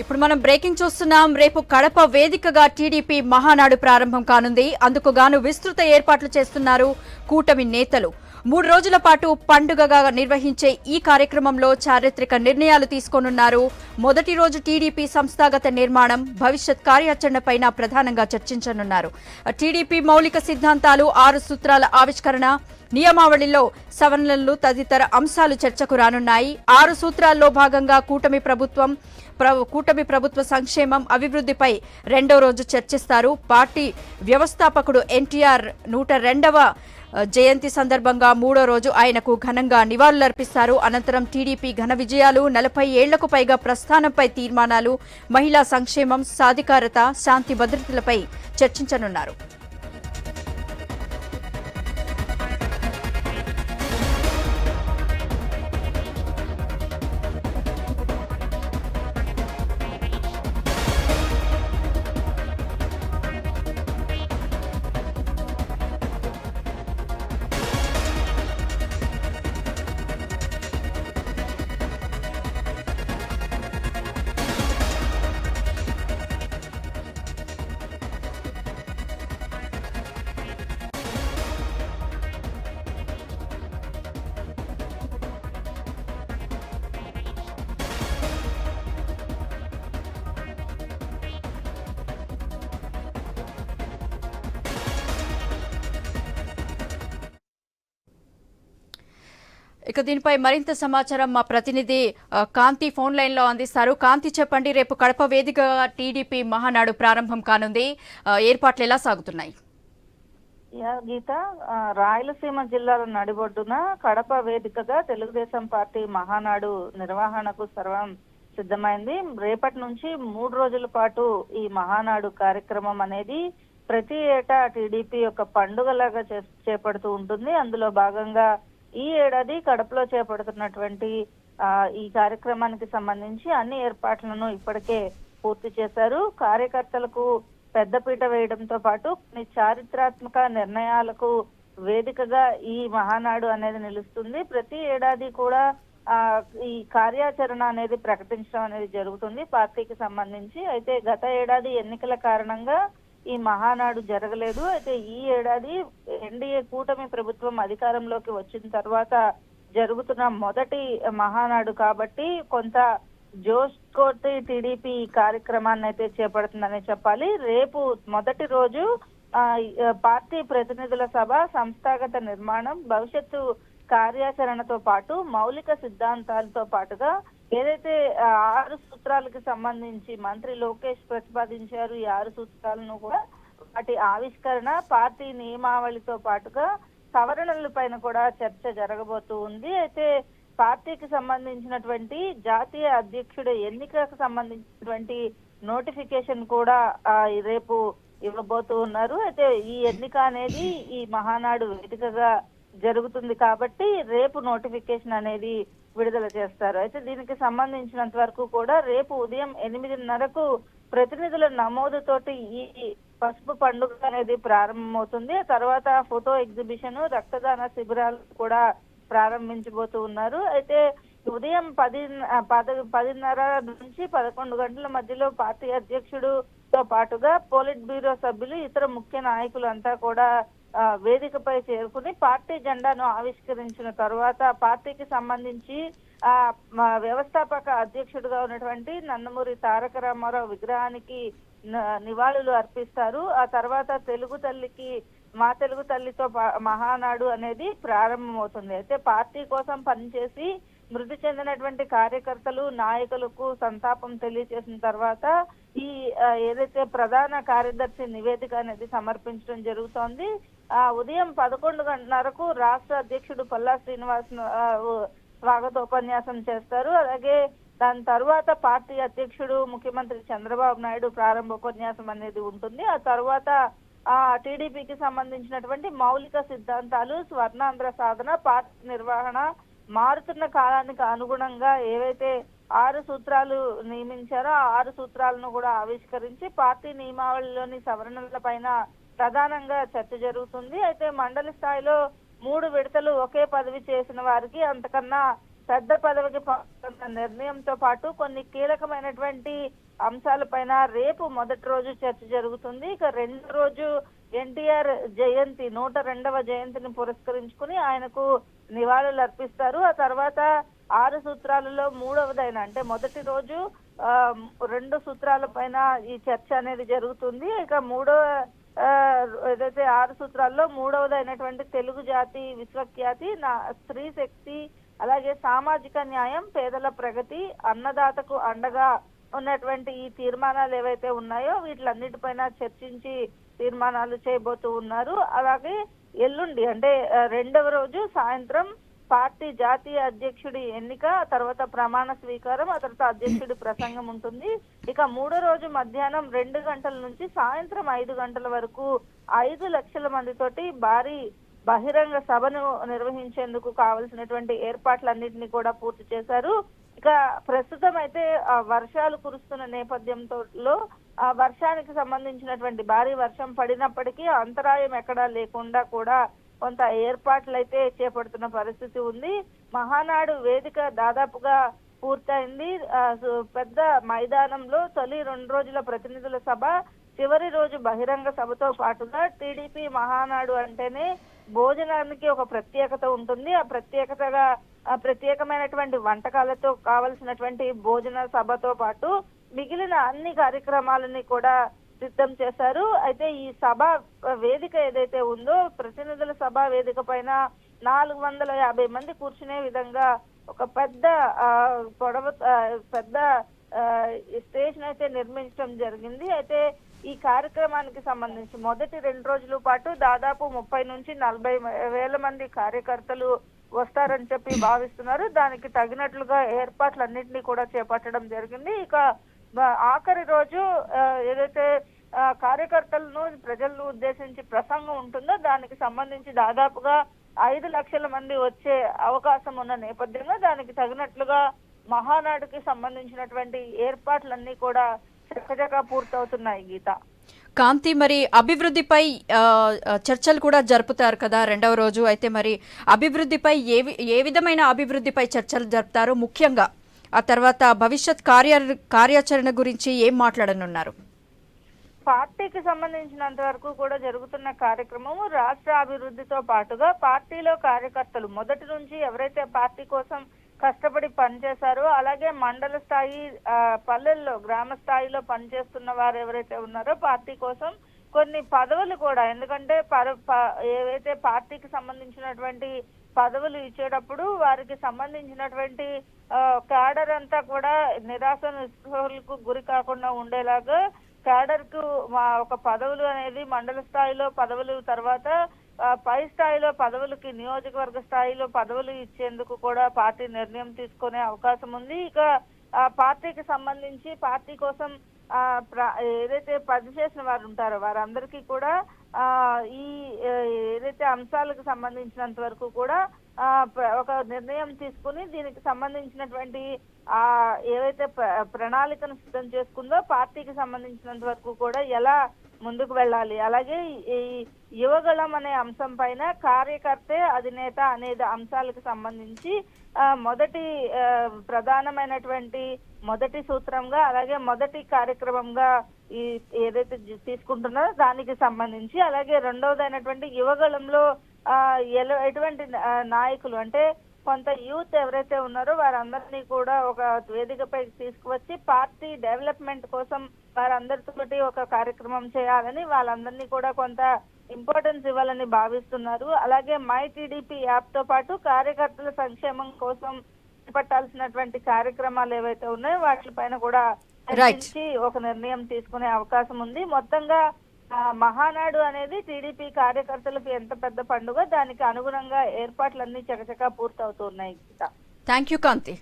ఇప్పుడు మనం బ్రేకింగ్ చూస్తున్నాం. రేపు కడప వేదికగా టీడీపీ మహానాడు ప్రారంభం కానుంది. అందుకు గాను విస్తృత ఏర్పాట్లు చేస్తున్నారు కూటమి నేతలు. 3 రోజుల పాటు పండుగగా నిర్వహించే ఈ కార్యక్రమంలో చారిత్రక నిర్ణయాలు తీసుకోనున్నారు. మొదటి రోజు టీడీపీ సంస్థాగత నిర్మాణం, భవిష్యత్ కార్యాచరణపైన ప్రధానంగా చర్చించనున్నారు. టీడీపీ మౌలిక సిద్ధాంతాలు, 6 సూత్రాల ఆవిష్కరణ, నియమావళిలో సవరణలు తదితర అంశాలు చర్చకు రానున్నాయి. 6 సూత్రాల్లో భాగంగా కూటమి ప్రభుత్వ సంక్షేమం, అభివృద్ధిపై రెండో రోజు చర్చిస్తారు. పార్టీ వ్యవస్థాపకుడు ఎన్టీఆర్ 102వ జయంతి సందర్భంగా మూడో రోజు ఆయనకు ఘనంగా నివాళులర్పిస్తారు. అనంతరం టీడీపీ ఘన విజయాలు, 40 ఏళ్లకు పైగా ప్రస్థానంపై తీర్మానాలు, మహిళా సంక్షేమం, సాధికారత, శాంతి భద్రతలపై చర్చించనున్నారు. ఇక దీనిపై మరింత సమాచారం మా ప్రతినిధి కాంతి ఫోన్ లైన్ లో అందిస్తారు. కాంతి, చెప్పండి, రేపు కడప వేదికగా టీడీపీ మహానాడు ప్రారంభం కానుంది. ఏర్పాట్లు ఎలా సాగుతున్నాయి? గీత, రాయలసీమ జిల్లాల నడిబొడ్డున కడప వేదికగా తెలుగుదేశం పార్టీ మహానాడు నిర్వహణకు సర్వం సిద్ధమైంది. రేపటి నుంచి 3 రోజుల పాటు ఈ మహానాడు కార్యక్రమం అనేది ప్రతి ఏటా టీడీపీ యొక్క పండుగలాగా చేపడుతూ ఉంటుంది. అందులో భాగంగా ఈ ఏడాది కడపలో చేపడుతున్నటువంటి ఈ కార్యక్రమానికి సంబంధించి అన్ని ఏర్పాట్లను ఇప్పటికే పూర్తి చేశారు. కార్యకర్తలకు పెద్దపీట వేయడంతో పాటు కొన్ని చారిత్రాత్మక నిర్ణయాలకు వేదికగా ఈ మహానాడు అనేది నిలుస్తుంది. ప్రతి ఏడాది కూడా ఈ కార్యాచరణ అనేది ప్రకటించడం అనేది జరుగుతుంది పార్టీకి సంబంధించి. అయితే గత ఏడాది ఎన్నికల కారణంగా ఈ మహానాడు జరగలేదు. అయితే ఈ ఏడాది ఎన్డీఏ కూటమి ప్రభుత్వం అధికారంలోకి వచ్చిన తర్వాత జరుగుతున్న మొదటి మహానాడు కాబట్టి కొంత జోష్ కొట్టి టీడీపీ కార్యక్రమాన్ని అయితే చేపడుతుందని చెప్పాలి. రేపు మొదటి రోజు పార్టీ ప్రతినిధుల సభ, సంస్థాగత నిర్మాణం, భవిష్యత్తు కార్యాచరణతో పాటు మౌలిక సిద్ధాంతాలతో పాటుగా ఏదైతే 6 సూత్రాలకు సంబంధించి మంత్రి లోకేష్ ప్రతిపాదించారు, ఈ 6 సూత్రాలను కూడా వాటి ఆవిష్కరణ, పార్టీ నియమావళితో పాటుగా సవరణల పైన కూడా చర్చ జరగబోతూ ఉంది. అయితే పార్టీకి సంబంధించినటువంటి జాతీయ అధ్యక్షుడు ఎన్నికకు సంబంధించినటువంటి నోటిఫికేషన్ కూడా రేపు ఇవ్వబోతూ ఉన్నారు. అయితే ఈ ఎన్నిక అనేది ఈ మహానాడు వేదికగా జరుగుతుంది కాబట్టి రేపు నోటిఫికేషన్ అనేది విడుదల చేస్తారు. అయితే దీనికి సంబంధించినంత వరకు కూడా రేపు ఉదయం 8:30కు ప్రతినిధుల నమోదుతోటి ఈ పసుపు పండుగ అనేది ప్రారంభమవుతుంది. తర్వాత ఫోటో ఎగ్జిబిషన్, రక్తదాన శిబిరాలు కూడా ప్రారంభించబోతూ ఉన్నారు. అయితే ఉదయం 10:30 నుంచి 11 గంటల మధ్యలో పార్టీ అధ్యక్షుడుతో పాటుగా పోలిట్ బ్యూరో సభ్యులు, ఇతర ముఖ్య నాయకులంతా కూడా వేదికపై చేరుకుని పార్టీ జెండాను ఆవిష్కరించిన తర్వాత పార్టీకి సంబంధించి వ్యవస్థాపక అధ్యక్షుడిగా ఉన్నటువంటి నందమూరి తారక రామారావు విగ్రహానికి నివాళులు అర్పిస్తారు. ఆ తర్వాత మా తెలుగు తల్లితో మహానాడు అనేది ప్రారంభమవుతుంది. అయితే పార్టీ కోసం పనిచేసి మృతి చెందినటువంటి కార్యకర్తలు, నాయకులకు సంతాపం తెలియజేసిన తర్వాత ఈ ఏదైతే ప్రధాన కార్యదర్శి నివేదిక అనేది సమర్పించడం జరుగుతోంది. ఉదయం 11:30కు రాష్ట్ర అధ్యక్షుడు పల్లా శ్రీనివాస్ స్వాగతోపన్యాసం చేస్తారు. అలాగే దాని తర్వాత పార్టీ అధ్యక్షుడు ముఖ్యమంత్రి చంద్రబాబు నాయుడు ప్రారంభోపన్యాసం అనేది ఉంటుంది. ఆ తర్వాత టీడీపీకి సంబంధించినటువంటి మౌలిక సిద్ధాంతాలు, స్వర్ణాంధ్ర సాధన, పార్టీ నిర్వహణ, మారుతున్న కాలానికి అనుగుణంగా ఏవైతే 6 సూత్రాలు నియమించారో ఆ 6 సూత్రాలను కూడా ఆవిష్కరించి పార్టీ నియమావళిలోని సవరణల పైన ప్రధానంగా చర్చ జరుగుతుంది. అయితే మండలి స్థాయిలో 3 విడతలు ఒకే పదవి చేసిన వారికి అంతకన్నా పెద్ద పదవికి నిర్ణయంతో పాటు కొన్ని కీలకమైనటువంటి అంశాలపైన రేపు మొదటి రోజు చర్చ జరుగుతుంది. ఇక రెండో రోజు ఎన్టీఆర్ జయంతి 102వ జయంతిని పురస్కరించుకుని ఆయనకు నివాళులు అర్పిస్తారు. ఆ తర్వాత 6 సూత్రాలలో మూడవదైన అంటే మొదటి రోజు 2 సూత్రాల పైన ఈ చర్చ అనేది జరుగుతుంది. ఇక ఏదైతే 6 సూత్రాల్లో మూడవదైనటువంటి తెలుగు జాతి విశ్వఖ్యాతి, స్త్రీ శక్తి, అలాగే సామాజిక న్యాయం, పేదల ప్రగతి, అన్నదాతకు అండగా ఉన్నటువంటి ఈ తీర్మానాలు ఏవైతే ఉన్నాయో వీటిలన్నిటిపైన చర్చించి తీర్మానాలు చేయబోతూ ఉన్నారు. అలాగే ఎల్లుండి అంటే రెండవ రోజు సాయంత్రం పార్టీ జాతీయ అధ్యక్షుడి ఎన్నిక, తర్వాత ప్రమాణ స్వీకారం, ఆ తర్వాత అధ్యక్షుడి ప్రసంగం ఉంటుంది. ఇక మూడో రోజు మధ్యాహ్నం 2 గంటల నుంచి సాయంత్రం 5 గంటల వరకు 5 లక్షల మందితోటి భారీ బహిరంగ సభను నిర్వహించేందుకు కావలసినటువంటి ఏర్పాట్లన్నింటినీ కూడా పూర్తి చేశారు. ఇక ప్రస్తుతం అయితే వర్షాలు కురుస్తున్న నేపథ్యంలో ఆ వర్షానికి సంబంధించినటువంటి భారీ వర్షం పడినప్పటికీ అంతరాయం ఎక్కడా లేకుండా కూడా కొంత ఏర్పాట్లు అయితే చేపడుతున్న పరిస్థితి ఉంది. మహానాడు వేదిక దాదాపుగా పూర్తయింది. పెద్ద మైదానంలో తొలి 2 రోజుల ప్రతినిధుల సభ, చివరి రోజు బహిరంగ సభతో పాటుగా టీడీపీ మహానాడు అంటేనే భోజనానికి ఒక ప్రత్యేకత ఉంటుంది. ఆ ప్రత్యేకమైనటువంటి వంటకాలతో కావలసినటువంటి భోజన సభతో పాటు మిగిలిన అన్ని కార్యక్రమాలని కూడా సిద్ధం చేశారు. అయితే ఈ సభ వేదిక ఏదైతే ఉందో ప్రతినిధుల సభ వేదిక పైన 450 మంది కూర్చునే విధంగా ఒక పెద్ద స్టేజ్ అయితే నిర్మించడం జరిగింది. అయితే ఈ కార్యక్రమానికి సంబంధించి మొదటి 2 రోజుల పాటు దాదాపు 30 నుంచి 40 వేల మంది కార్యకర్తలు వస్తారని చెప్పి భావిస్తున్నారు. దానికి తగినట్లుగా ఏర్పాట్లన్నింటినీ కూడా చేపట్టడం జరిగింది. ఇక ఆఖరి రోజు ఏదైతే కార్యకర్తలను ప్రజలను ఉద్దేశించి ప్రసంగం ఉంటుందో దానికి సంబంధించి దాదాపుగా 5 లక్షల మంది వచ్చే అవకాశం ఉన్న నేపథ్యంలో దానికి తగినట్లుగా మహానాడుకి సంబంధించినటువంటి ఏర్పాట్లన్నీ కూడా చక్కచక్క పూర్తవుతున్నాయి. గీత, కాంతి, మరి అభివృద్ధిపై చర్చలు కూడా జరుపుతారు కదా రెండవ రోజు. అయితే మరి అభివృద్ధిపై ఏ విధమైన అభివృద్ధిపై చర్చలు జరుపుతారు? ముఖ్యంగా ఆ తర్వాత భవిష్యత్ కార్యాచరణ గురించి ఏం మాట్లాడనున్నారు? పార్టీకి సంబంధించినంత వరకు కూడా జరుగుతున్న కార్యక్రమము రాష్ట్ర అభివృద్ధితో పాటుగా పార్టీలో కార్యకర్తలు మొదటి నుంచి ఎవరైతే పార్టీ కోసం కష్టపడి పనిచేశారో, అలాగే మండల స్థాయి, పల్లెల్లో, గ్రామ స్థాయిలో పనిచేస్తున్న వారు ఎవరైతే ఉన్నారో పార్టీ కోసం కొన్ని పదవులు కూడా, ఎందుకంటే ఏవైతే పార్టీకి సంబంధించినటువంటి పదవులు ఇచ్చేటప్పుడు వారికి సంబంధించినటువంటి క్యాడర్ అంతా కూడా నిరాశ నిస్పృహలకు గురి కాకుండా ఉండేలాగా క్యాడర్ కు ఒక పదవులు అనేది మండల స్థాయిలో పదవులు, తర్వాత పై స్థాయిలో పదవులకి, నియోజకవర్గ స్థాయిలో పదవులు ఇచ్చేందుకు కూడా పార్టీ నిర్ణయం తీసుకునే అవకాశం ఉంది. ఇక పార్టీకి సంబంధించి పార్టీ కోసం ఏదైతే పనిచేసిన వారు ఉంటారో వారందరికీ కూడా ఈ ఏదైతే అంశాలకు సంబంధించినంత వరకు కూడా ఒక నిర్ణయం తీసుకుని దీనికి సంబంధించినటువంటి ఏవైతే ప్రణాళికను సిద్ధం చేసుకుందో పార్టీకి సంబంధించినంత వరకు కూడా ఎలా ముందుకు వెళ్ళాలి, అలాగే ఈ యువగళం అనే అంశం పైన కార్యకర్తే అధినేత అనేది అంశాలకు సంబంధించి మొదటి ప్రధానమైనటువంటి మొదటి సూత్రంగా, అలాగే మొదటి కార్యక్రమంగా ఈ ఏదైతే తీసుకుంటున్నారో దానికి సంబంధించి, అలాగే రెండవదైనటువంటి యువగళంలో ఎటువంటి నాయకులు అంటే కొంత యూత్ ఎవరైతే ఉన్నారో వారందరినీ కూడా ఒక వేదికపై తీసుకువచ్చి పార్టీ డెవలప్మెంట్ కోసం వారందరితోటి ఒక కార్యక్రమం చేయాలని, వాళ్ళందరినీ కూడా కొంత ఇంపార్టెన్స్ ఇవ్వాలని భావిస్తున్నారు. అలాగే మై టీడీపీ యాప్ తో పాటు కార్యకర్తల సంక్షేమం కోసం చేపట్టాల్సినటువంటి కార్యక్రమాలు ఏవైతే ఉన్నాయో వాటిపైన కూడా చర్చించి ఒక నిర్ణయం తీసుకునే అవకాశం ఉంది. మొత్తంగా మహానాడు అనేది టీడీపీ కార్యకర్తలకు ఎంత పెద్ద పండుగ, దానికి అనుగుణంగా ఏర్పాట్లన్నీ చకచకా పూర్తవుతున్నాయి. Thank you Kanthi.